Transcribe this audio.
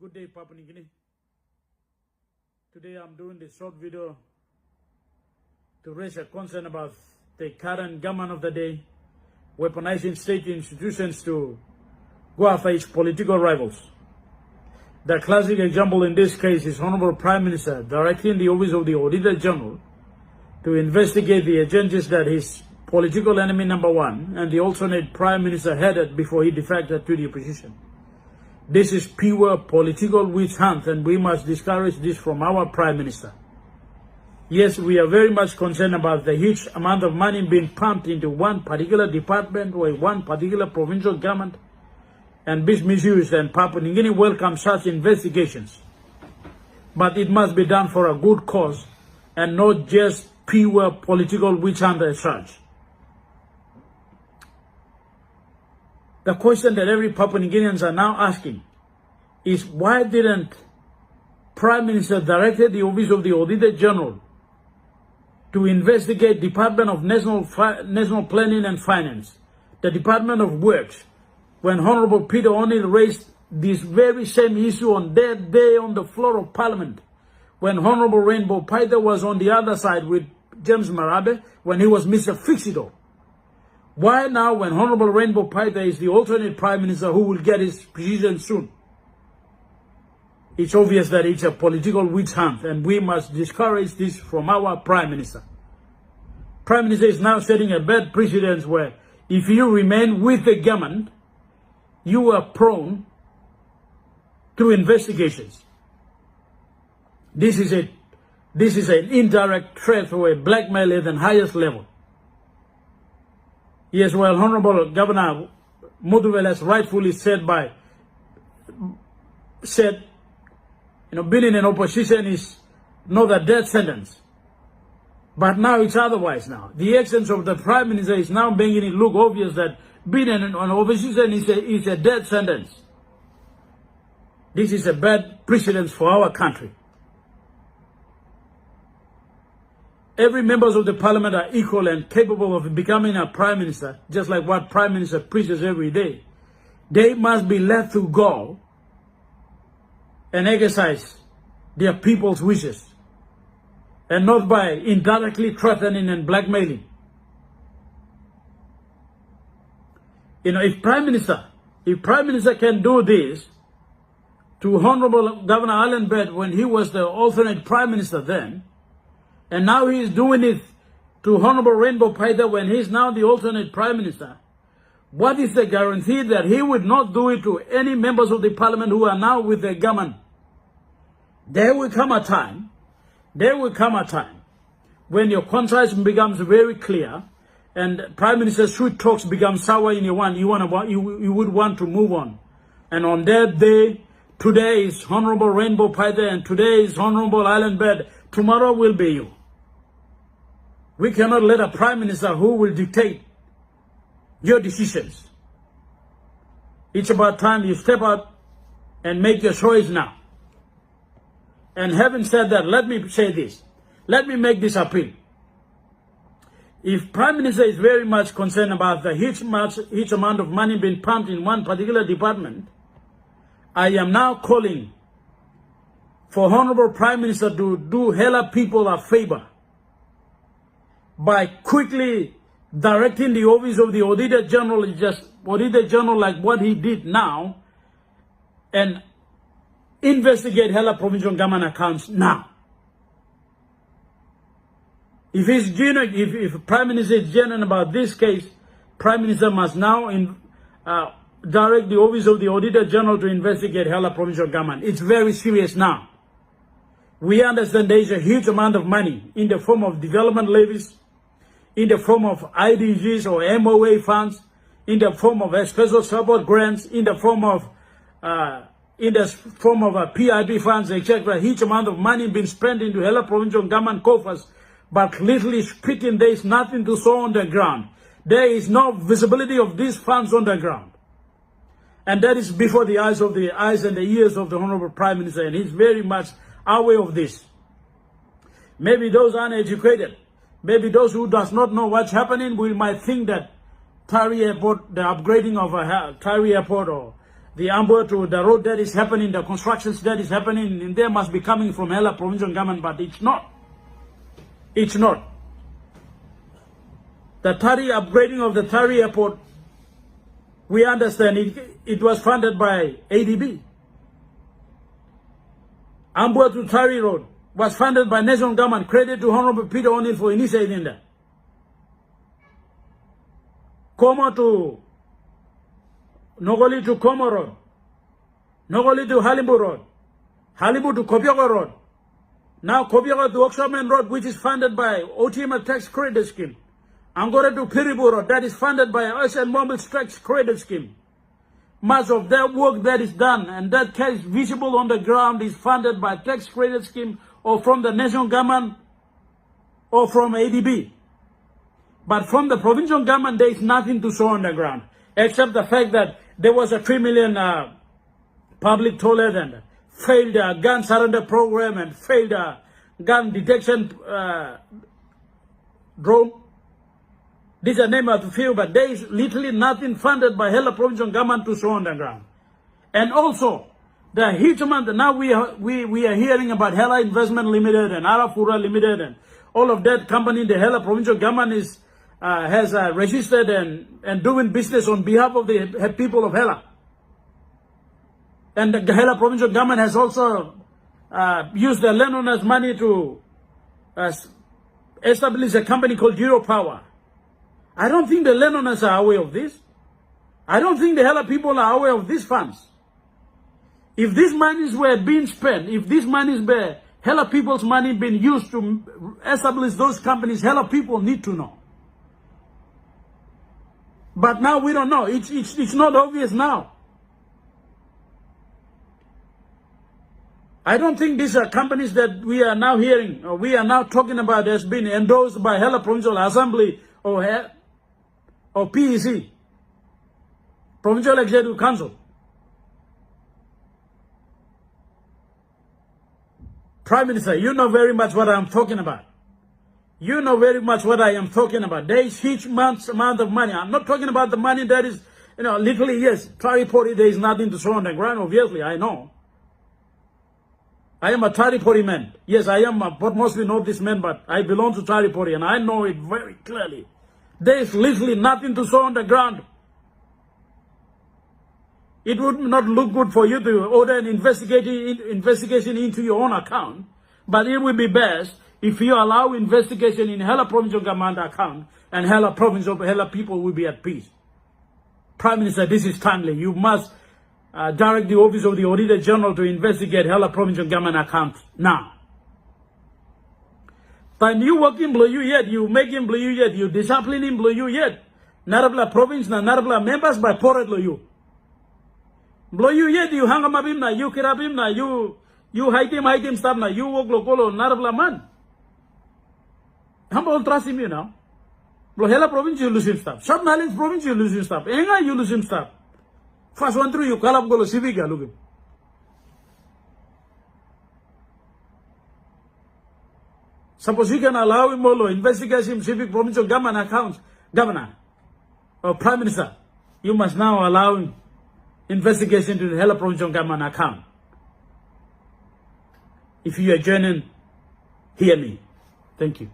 Good day, Papua New Guinea. Today I'm doing this short video to raise a concern about the current government of the day, weaponizing state institutions to go after its political rivals. The classic example in this case is Honorable Prime Minister directing the Office of the Auditor General to investigate the agendas that his political enemy number one and the alternate Prime Minister headed before he defected to the opposition. This is pure political witch hunt, and we must discourage this from our Prime Minister. Yes, we are very much concerned about the huge amount of money being pumped into one particular department or one particular provincial government, and this misuse, and Papua New Guinea welcomes such investigations. But it must be done for a good cause and not just pure political witch hunt as such. The question that every Papua New Guineans are now asking is, why didn't Prime Minister directed the Office of the Auditor General to investigate Department of National Planning and Finance, the Department of Works, when Honorable Peter O'Neill raised this very same issue on that day on the floor of Parliament, when Honorable Rainbow Paita was on the other side with James Marabe, when he was Mr. Fix-It-All? Why now, when Honorable Rainbow Paita is the alternate Prime Minister who will get his position soon? It's obvious that it's a political witch hunt, and we must discourage this from our Prime Minister. Prime Minister is now setting a bad precedent where if you remain with the government, you are prone to investigations. This is an indirect threat or a blackmail at the highest level. Yes, well, Honorable Governor Muduvel has rightfully said, being in an opposition is not a death sentence. But now it's otherwise now. The actions of the Prime Minister is now making it look obvious that being in an opposition is a death sentence. This is a bad precedent for our country. Every members of the Parliament are equal and capable of becoming a Prime Minister, just like what Prime Minister preaches every day. They must be let to go and exercise their people's wishes, and not by indirectly threatening and blackmailing. If Prime Minister can do this to Honorable Governor Allen Bed when he was the alternate Prime Minister then, and now he is doing it to Honorable Rainbow Paita when he is now the alternate Prime Minister, what is the guarantee that he would not do it to any members of the Parliament who are now with the government? There will come a time when your conscience becomes very clear and Prime Minister sweet talks become sour in your one. You would want to move on. And on that day, today is Honorable Rainbow Paita and today is Honorable Allen Bed. Tomorrow will be you. We cannot let a Prime Minister who will dictate your decisions. It's about time you step out and make your choice now. And having said that, let me say this. Let me make this appeal. If Prime Minister is very much concerned about the huge amount of money being pumped in one particular department, I am now calling for Honorable Prime Minister to do Hela people a favor by quickly directing the Office of the Auditor General, like what he did now, and investigate Hela provincial government accounts now. If Prime Minister is genuine about this case, Prime Minister must now direct the Office of the Auditor General to investigate Hela provincial government. It's very serious now. We understand there is a huge amount of money in the form of development levies, in the form of IDGs or MOA funds, in the form of special support grants, in the form of PIP funds, etc. Huge amount of money being spent into Hela provincial government coffers, but literally speaking, there is nothing to show on the ground. There is no visibility of these funds on the ground. And that is before the eyes and the ears of the Honorable Prime Minister, and he's very much aware of this. Maybe those uneducated, maybe those who does not know what's happening, we might think that Tari Airport, the upgrading of Tari Airport or the Ambo to the road that is happening, the constructions that is happening, and they must be coming from Hela provincial government, but it's not. It's not. The Tari upgrading of the Tari airport, we understand it was funded by ADB. Ambo to Tari Road was funded by national government. Credit to Honorable Peter O'Neill for initiating that. Como to Nogoli to Como Road, Nogoli to Halibu Road, Halibu to Kopiogo Road, now Kopiogo to Oxaman Road, which is funded by OTMA Tax Credit Scheme. Angora to Piribu Road, that is funded by Ocean Mobile Tax Credit Scheme. Much of that work that is done and that is visible on the ground is funded by Tax Credit Scheme or from the national government or from ADB. But from the provincial government, there is nothing to show on the ground, except the fact that there was a 3 million public toilet and failed gun surrender program and failed gun detection drone. These are named of a few, but there is literally nothing funded by Hela provincial government to show on the ground. And also, the huge amount, now we are hearing about Hela Investment Limited and Arafura Limited and all of that company, the Hela provincial government is has registered and doing business on behalf of the people of Hela. And the Hela provincial government has also used the landowners' money to establish a company called Zero Power. I don't think the landowners are aware of this. I don't think the Hela people are aware of these funds. If these monies were being spent, if these monies were Hela people's money being used to establish those companies, Hela people need to know. But now we don't know. It's not obvious now. I don't think these are companies that we are now hearing, or we are now talking about as being endorsed by Hela Provincial Assembly or PEC, Provincial Executive Council. Prime Minister, you know very much what I'm talking about. You know very much what I am talking about. There is huge amount of money. I'm not talking about the money that is, literally, yes, Taripori, there is nothing to show on the ground, obviously, I know. I am a Taripori man. Yes, I am, but mostly not this man, but I belong to Taripori, and I know it very clearly. There is literally nothing to show on the ground. It would not look good for you to order an investigation into your own account, but it would be best if you allow investigation in Hela provincial government account, and Hela people will be at peace. Prime Minister, this is timely. You must direct the Office of the Auditor General to investigate Hela provincial government account now. Time you work in blue yet, you make him blue yet, you discipline him blue yet. Narabla province na narabla members by poret you. Blue yet, you hang him up him na, you kirab him na, you hide him stuff na, you work locolo narabla man. हम all trust him, Hela province you lose him stuff. Sub Nalins province you lose him stuff. Enga you lose him stuff. First one through you call up golo civic look. Suppose you can allow him to investigate him civic provincial government accounts, governor or prime minister. You must now allow him investigation to the Hela provincial government account. If you are joining, hear me. Thank you.